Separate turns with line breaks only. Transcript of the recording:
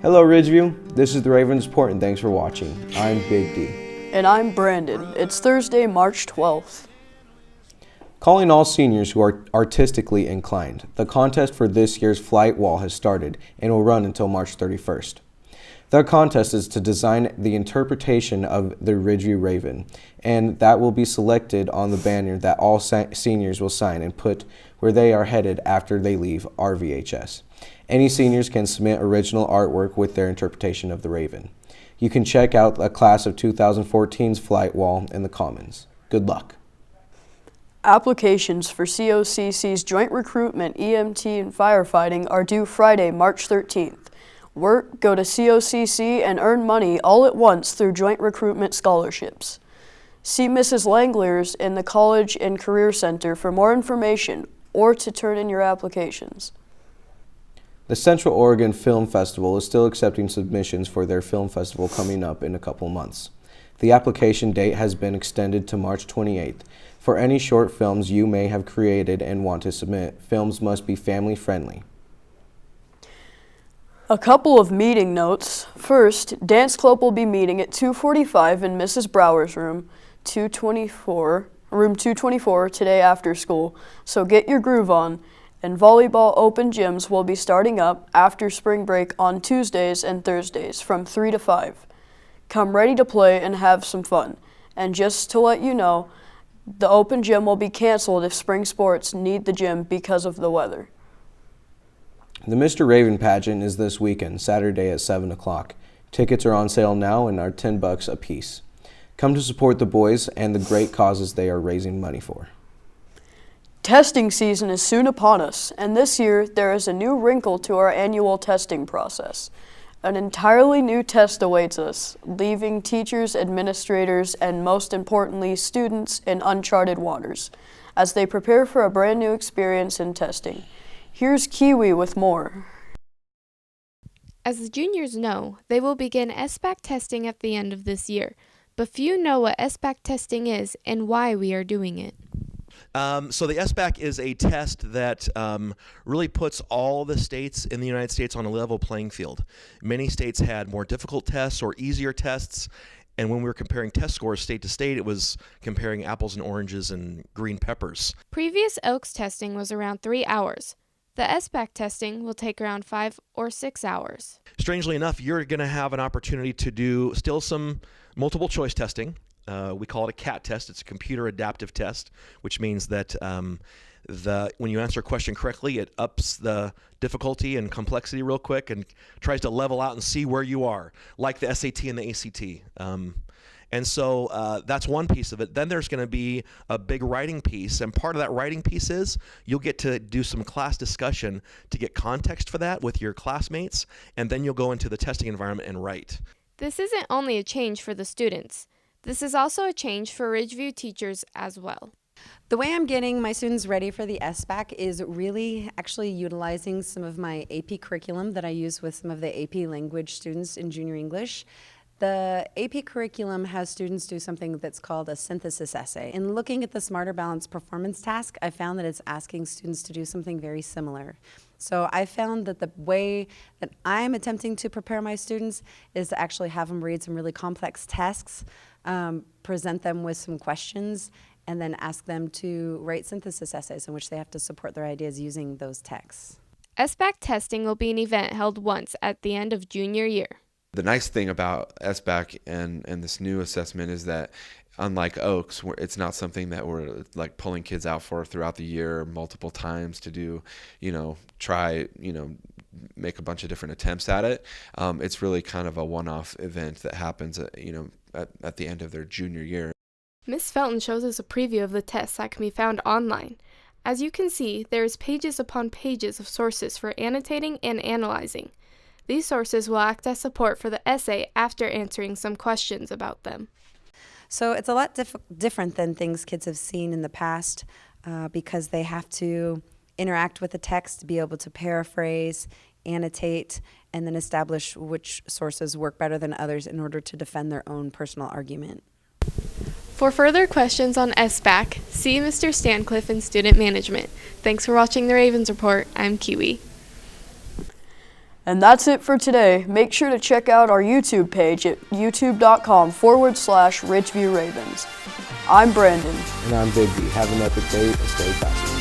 Hello Ridgeview, this is the Ravens Report and thanks for watching. I'm Big D.
And I'm Brandon. It's Thursday, March 12th.
Calling all seniors who are artistically inclined, the contest for this year's flight wall has started and will run until March 31st. The contest is to design the interpretation of the Ridgeview Raven, and that will be selected on the banner that all seniors will sign and put where they are headed after they leave RVHS. Any seniors can submit original artwork with their interpretation of the Raven. You can check out a class of 2014's flight wall in the Commons. Good luck.
Applications for COCC's Joint Recruitment, EMT, and Firefighting are due Friday, March 13th. Work, go to COCC, and earn money all at once through Joint Recruitment scholarships. See Mrs. Langlers in the College and Career Center for more information or to turn in your applications.
The Central Oregon Film Festival is still accepting submissions for their film festival coming up in a couple months. The application date has been extended to March 28th. For any short films you may have created and want to submit, films must be family friendly.
A couple of meeting notes. First, Dance Club will be meeting at 2:45 in Mrs. Brower's room 224 today after school, so get your groove on. And volleyball open gyms will be starting up after spring break on Tuesdays and Thursdays from 3 to 5. Come ready to play and have some fun. And just to let you know, the open gym will be canceled if spring sports need the gym because of the weather.
The Mr. Raven pageant is this weekend, Saturday at 7 o'clock. Tickets are on sale now and are $10 a piece. Come to support the boys and the great causes they are raising money for.
Testing season is soon upon us, and this year there is a new wrinkle to our annual testing process. An entirely new test awaits us, leaving teachers, administrators, and most importantly, students in uncharted waters as they prepare for a brand new experience in testing. Here's Kiwi with more.
As the juniors know, they will begin SBAC testing at the end of this year, but few know what SBAC testing is and why we are doing it.
So the SBAC is a test that really puts all the states in the United States on a level playing field. Many states had more difficult tests or easier tests, and when we were comparing test scores state to state, it was comparing apples and oranges and green peppers.
Previous OAKS testing was around 3 hours. The SBAC testing will take around 5 or 6 hours. Strangely
enough, you're going to have an opportunity to do still some multiple choice testing. We call it a CAT test. It's a computer adaptive test, which means that when you answer a question correctly, it ups the difficulty and complexity real quick and tries to level out and see where you are, like the SAT and the ACT. And so that's one piece of it. Then there's going to be a big writing piece, and part of that writing piece is you'll get to do some class discussion to get context for that with your classmates, and then you'll go into the testing environment and write.
This isn't only a change for the students. This is also a change for Ridgeview teachers as well.
The way I'm getting my students ready for the SBAC is really actually utilizing some of my AP curriculum that I use with some of the AP language students in junior English. The AP curriculum has students do something that's called a synthesis essay. In looking at the Smarter Balance performance task, I found that it's asking students to do something very similar. So I found that the way that I'm attempting to prepare my students is to actually have them read some really complex texts, present them with some questions, and then ask them to write synthesis essays in which they have to support their ideas using those texts.
SBAC testing will be an event held once at the end of junior year.
The nice thing about SBAC and this new assessment is that unlike OAKS, it's not something that we're like pulling kids out for throughout the year multiple times to do, make a bunch of different attempts at it. It's really kind of a one-off event that happens, at the end of their junior year.
Ms. Felton shows us a preview of the tests that can be found online. As you can see, there is pages upon pages of sources for annotating and analyzing. These sources will act as support for the essay after answering some questions about them.
So it's a lot different than things kids have seen in the past because they have to interact with the text to be able to paraphrase, annotate, and then establish which sources work better than others in order to defend their own personal argument.
For further questions on SBAC, see Mr. Stancliffe in Student Management. Thanks for watching the Ravens Report. I'm Kiwi.
And that's it for today. Make sure to check out our YouTube page at youtube.com/Ridgeview Ravens. I'm Brandon.
And I'm Big B. Have an epic day and stay fascinated.